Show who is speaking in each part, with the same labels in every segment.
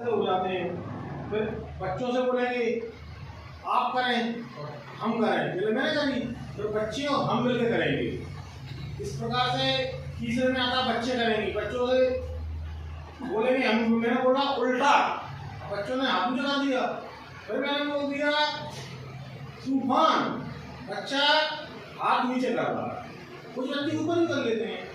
Speaker 1: हो जाते हैं। फिर बच्चों से बोलेंगे आप करें हम करें, बोले मैंने करी, तो बच्चे और हम मिलकर करेंगे। इस प्रकार से तीसरे में आता बच्चे करेंगे, बच्चों से बोलेंगे हम, मैंने बोला उल्टा, बच्चों ने हाथ नीचे कर दिया, फिर मैंने बोल दिया तूफान, बच्चा हाथ नीचे कर रहा है, कुछ बच्चे ऊपर ही कर लेते हैं।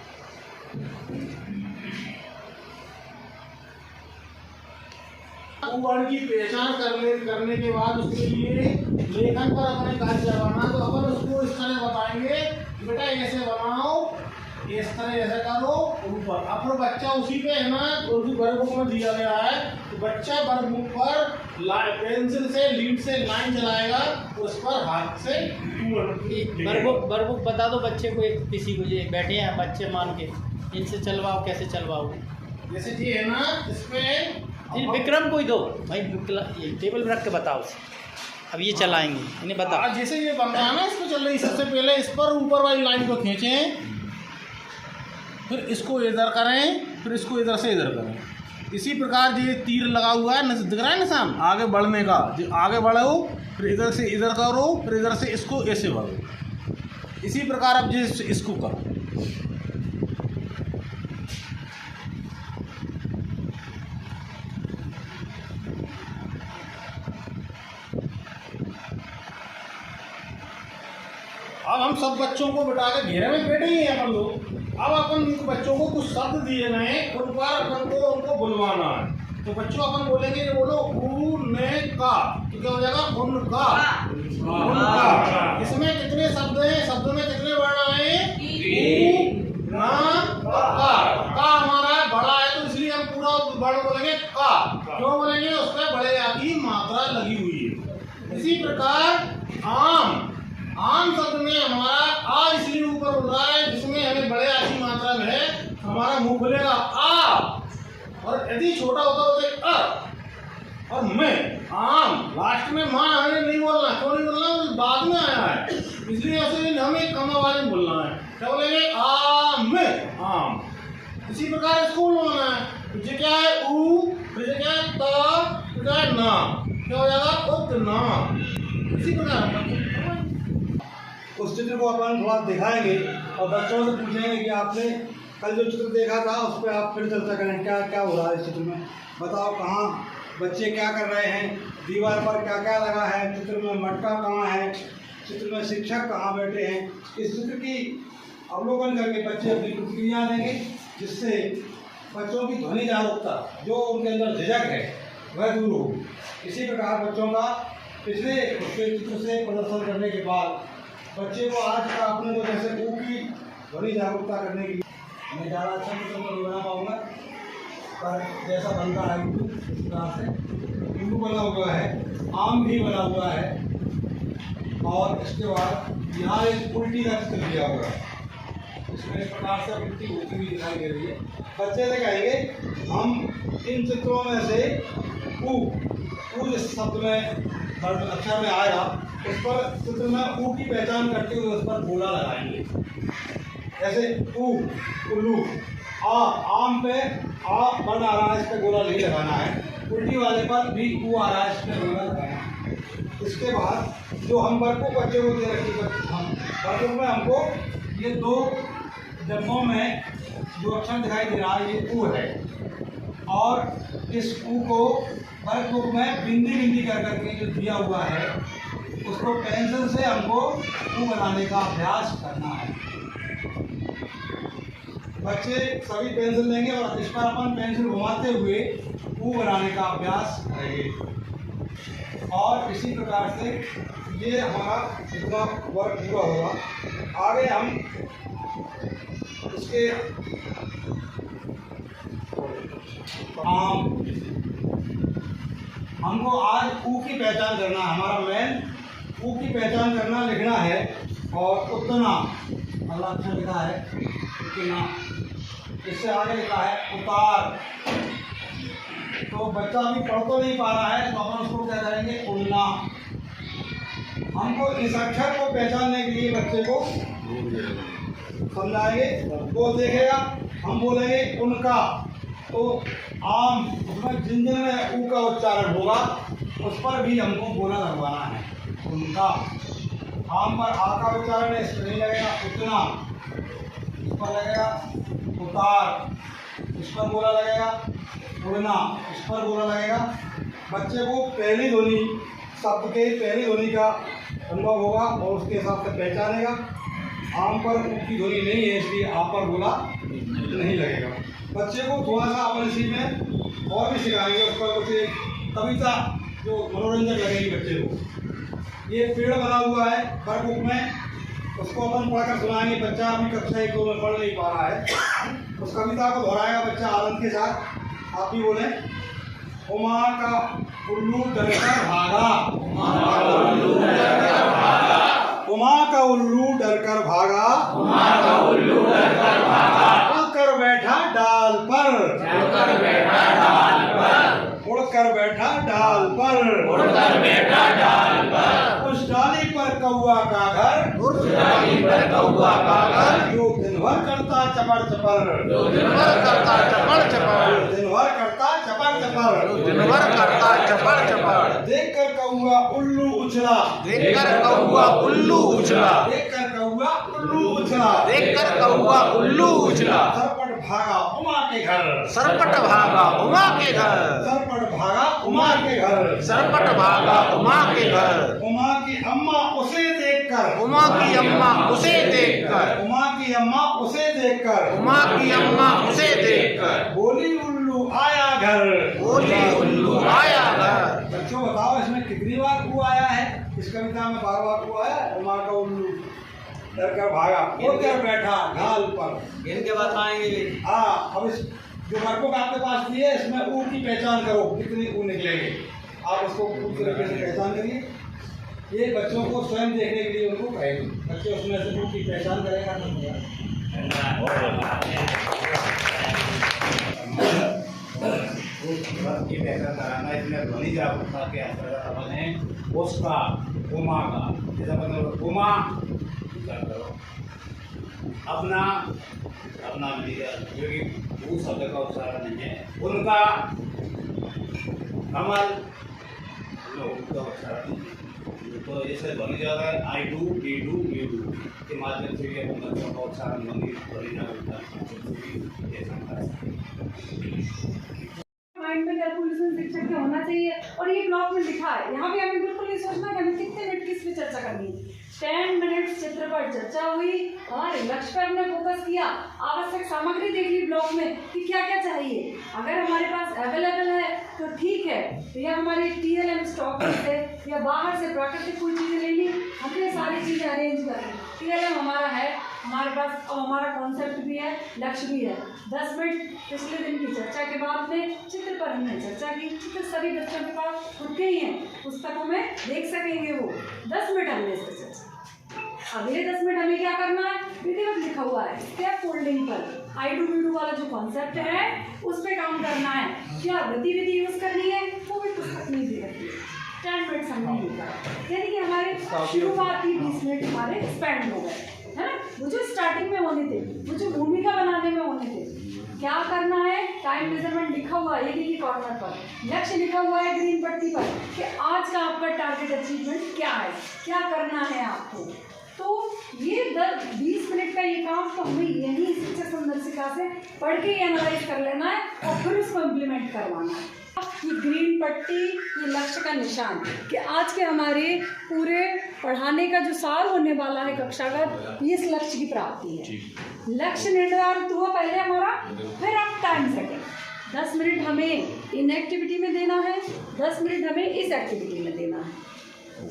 Speaker 1: वर्ण की पहचान करने के बाद उसके लिए लेखन पर अपने कार्य करवाना, तो अपन उसको इस तरह बताएंगे बेटा ऐसे बनाओ, इस तरह ऐसे करो ऊपर। अब तो बच्चा उसी पे है ना, तो उसी वर्कबुक में दिया गया है, तो बच्चा वर्कबुक पर पेंसिल से लीड से लाइन चलाएगा, उस पर हाथ से
Speaker 2: वर्कबुक बता दो बच्चे को, एक किसी को जो बैठे हैं बच्चे मान के, इनसे चलवाओ, कैसे चलवाओ?
Speaker 1: जैसे जी है ना, इस पे
Speaker 2: विक्रम को ही दो भाई, ये टेबल पर रख के बताओ, अब ये चलाएंगे, इन्हें बताओ।
Speaker 1: जैसे ये बन रहा है ना, इस पर चल रही, सबसे पहले इस पर ऊपर वाली लाइन को खींचें, फिर इसको इधर करें, फिर इसको इधर से इधर करें। इसी प्रकार ये तीर लगा हुआ है, दिख रहा है निशान आगे बढ़ने का, जो आगे बढ़ो फिर इधर से इधर करो, फिर इधर से इसको ऐसे बढ़ो। इसी प्रकार अब जिस इसको करो। अब हम सब बच्चों को बिठा के घेरे में बैठे ही हैं अपन लोग। अब अपन बच्चों को कुछ शब्द दिए गए हैं, उन पर अपन को उनको बुलवाना है। तो बच्चों अपन बोलेंगे, बोलो उने का, तो क्या हो जाएगा उनका, उनका। इसमें कितने शब्द हैं, शब्द में कितने वर्ण आए? ना का हमारा बड़ा है, तो इसलिए हम पूरा वर्ण बोलेंगे का। क्यों बोलेंगे? उस पर बड़े आ की मात्रा लगी हुई है। इसी प्रकार आम शब्द में हमारा आ इसलिए ऊपर उड़ रहा है, जिसमें हमें बड़े आ की मात्रा में है, हमारा मुंह खुलेगा आ, और यदि छोटा होता तो अ। और मैं आम लास्ट में मां हमें नहीं बोलना, क्यों नहीं बोलना? बाद में आया है, इसलिए उसे हमें कम आवाज में बोलना है। क्या बोलेंगे? आम। इसी प्रकार इसको बोलना है। तो क्या है? ऊ, फिर क्या है? ता, फिर क्या है? ना। क्या हो जाएगा? उतना। इसी प्रकार
Speaker 3: उस चित्र को अपन थोड़ा दिखाएंगे और बच्चों से पूछेंगे कि आपने कल जो चित्र देखा था उस पर आप फिर चर्चा करें, क्या क्या हो रहा है इस चित्र में, बताओ कहाँ बच्चे क्या कर रहे हैं, दीवार पर क्या क्या लगा है, चित्र में मटका कहाँ है, चित्र में शिक्षक कहाँ बैठे हैं। इस चित्र की अवलोकन करके बच्चे अपनी प्रतिक्रिया देंगे, जिससे बच्चों की ध्वनि जागरूकता, जो उनके अंदर झिझक है, वह दूर हो। इसी प्रकार बच्चों का पिछले उसके चित्र से प्रदर्शन करने के बाद बच्चे को आज का अपने को जैसे ऊ की ध्वनि जागरूकता करने की, मैं ज़्यादा अच्छा चित्र तो नहीं बना पाऊँगा, पर जैसा बनता है इस प्रकार से ऊ बना हुआ है, आम भी बना हुआ है, और इसके बाद यहाँ एक उल्टी का चित्र दिया हुआ है, इसमें इस प्रकार से उल्टी होती हुई दिखाई दे रही है। बच्चे से कहेंगे हम इन चित्रों में से ऊ जिस शब्द में अक्षर में आएगा, उस पर चित्र में ऊ की पहचान करते हुए उस पर गोला लगाएंगे। जैसे ऊ, उल्लू, आम पे आ बन आ रहा है, इस पर गोला नहीं लगाना है। उल्टी वाले पर भी ऊ आ रहा है, इस पर गोला लगाना है। इसके बाद जो हम वर्कबुक बच्चे को दे रखी, हम वर्कबुक में हमको ये दो डब्बों में जो अक्षर दिखाई दे रहा है ये ऊ है, और इस ऊ को वर्कबुक में बिंदी कर करके जो दिया हुआ है, उसको पेंसिल से हमको ऊ बनाने का अभ्यास करना है। बच्चे सभी पेंसिल लेंगे और इस पर अपन पेंसिल घुमाते हुए ऊ बनाने का अभ्यास करेंगे, और इसी प्रकार से ये हमारा इतना वर्क पूरा होगा। आगे हम इसके हमको आज ऊ की पहचान करना, हमारा मेन ऊ की पहचान करना, लिखना है। और उतना अगला अक्षर लिखा है उतना, इससे आगे लिखा है उतार। तो बच्चा अभी पढ़ तो नहीं पा रहा है, तो अपन उसको क्या करेंगे? उड़ना। हमको इस अक्षर को पहचानने के लिए बच्चे को समझाएंगे, वो देखेगा, हम बोलेंगे उनका, तो आम, उसमें जिन में ऊ का उच्चारण होगा उस पर भी हमको बोला लगवाना है। उनका आम पर आ का उच्चारण है, इस पर नहीं लगेगा। उतना इस पर लगेगा। उतार इस पर बोला लगेगा। उड़ना इस पर बोला लगेगा। बच्चे को पहली ध्वनि, शब्द के पहली ध्वनि का अनुभव होगा और उसके हिसाब से पहचानेगा। आम पर ऊ की ध्वनि नहीं है इसलिए आ पर बोला नहीं लगेगा। बच्चे को थोड़ा सा अपन इसी में और भी सिखाएंगे, उस पर कुछ एक कविता जो मनोरंजक लगेगी बच्चे को। ये पेड़ बना हुआ है वर्कबुक में, उसको अपन पढ़कर सुनाएंगे। बच्चा अभी कक्षा 1-2 में पढ़ नहीं पा रहा है, उस कविता को दोहराएगा बच्चा आनंद के साथ। आप भी बोले। उमा का उल्लू डरकर भागा, उमा का उल्लू डरकर भागा, उड़कर बैठा डाल पर, उड़कर बैठा डाल पर, उस डाली पर कौआ का घर, जो दिन भर करता चपर चपर, देख कर कौआ उल्लू उछला, सरपट भागा उमा के घर, उमा की अम्मा उसे देखकर, बोली उल्लू आया घर। बच्चों बताओ इसमें कितनी बार ऊ आया है? इस कविता में बार बार ऊ आया है। उमा का उल्लू डरकर भागा, उड़कर बैठा ढाल पर।
Speaker 2: इनके बाद आएंगे।
Speaker 3: हाँ, अब इस जो वर्कबुक आपके पास दी है इसमें ऊ की पहचान करो, कितनी ऊ निकलेंगे। आप उसको पूरी तरीके से पहचान करिए। ये बच्चों को स्वयं देखने के लिए उनको कहेंगे, बच्चे उसमें से ऊ की पहचान करेगा।
Speaker 1: की पहचान कराना, इसमें ध्वनि जागरूकता के अंतर्गत अपन है उसका, उमा का। जैसे मतलब उमा करो, अपना क्योंकि वो शब्द का उच्चारण नहीं है। उनका, कमल का उच्चारण नहीं है। तो जैसे ध्वनि जाता है I do, we do, you do के माध्यम से भी अपन बच्चों का उच्चारण ध्वनि जागरूकता
Speaker 4: में कैलकुलेशन शिक्षक के होना चाहिए। और ये ब्लॉग में लिखा है, यहाँ भी हमें बिल्कुल नहीं सोचना कि हमें कितने मिनट किस पे चर्चा करनी है। 10 मिनट चित्र पर चर्चा हुई, हमारे लक्ष्य पर हमने फोकस किया, आवश्यक सामग्री देख ली ब्लॉग में कि क्या क्या चाहिए। अगर हमारे पास अवेलेबल है तो ठीक है, या हमारी TLM स्टॉक में है या बाहर से प्राकृतिक कोई चीज़ें ले ली, हमने सारी चीज़ें अरेंज कर ली। TLM हमारा है, हमारे पास और हमारा कॉन्सेप्ट भी है, लक्ष्य भी है। 10 मिनट पिछले दिन की चर्चा के बाद में चित्र पर हमने चर्चा की। चित्र सभी बच्चों के पास खुद के ही हैं, पुस्तकों में देख सकेंगे वो। 10 मिनट हमने इस पर चर्चा। अगले 10 मिनट हमें क्या करना है? विधिवत लिखा हुआ है स्टेप फोल्डिंग पर आई डू वी डू वाला जो कॉन्सेप्ट है उस पर काम करना है। क्या गतिविधि यूज करनी है वो भी पुस्तक में दी रहती है। 10 मिनट हमने लिखा, यानी कि हमारे शुरुआती 20 मिनट हमारे स्पेंड हो गए, है ना। वो जो स्टार्टिंग में होने थे, वो जो भूमिका बनाने में होने थे, क्या करना है? टाइम मेजरमेंट लिखा हुआ है एक ही कॉर्नर पर, लक्ष्य लिखा हुआ है ग्रीन पट्टी पर कि आज का आपका टारगेट अचीवमेंट क्या है, क्या करना है आपको। तो ये 20 मिनट का ये काम तो हमें यही शिक्षा संदर्शिका से पढ़ के एनालाइज कर लेना है और फिर उसको इम्प्लीमेंट करवाना है। ये ग्रीन पट्टी, ये लक्ष्य का निशान कि आज के हमारे पूरे पढ़ाने का जो सार होने वाला है कक्षागत, ये इस लक्ष्य की प्राप्ति है। लक्ष्य निर्धारित हुआ पहले हमारा, फिर आप टाइम सेटिंग। 10 मिनट हमें इन एक्टिविटी में देना है, 10 मिनट हमें इस एक्टिविटी में देना है।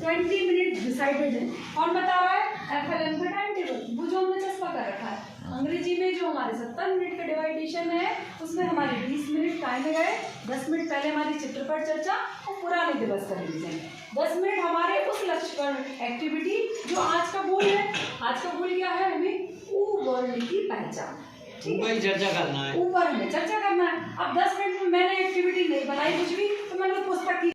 Speaker 4: 20 मिनट डिसाइडेड है। कौन बता रहा है? FLN का टाइम टेबल, वो जो हमने चस्पा कर रखा है। अंग्रेजी में जो हमारे 70 मिनट का डिवाइडेशन है उसमें हमारे 20 मिनट टाइम गए। 10 मिनट पहले हमारी चित्र पर चर्चा और पुराने दिवस का रिवीजन। 10 मिनट हमारे उस लक्ष्य पर एक्टिविटी जो आज का गोल है। आज का गोल क्या है? हमें ऊ वर्ड की पहचान,
Speaker 2: ऊपर चर्चा करना है,
Speaker 4: ऊपर हमें चर्चा करना है। अब 10 मिनट में मैंने एक्टिविटी नहीं बनाई कुछ भी, तो मैंने पुस्तक की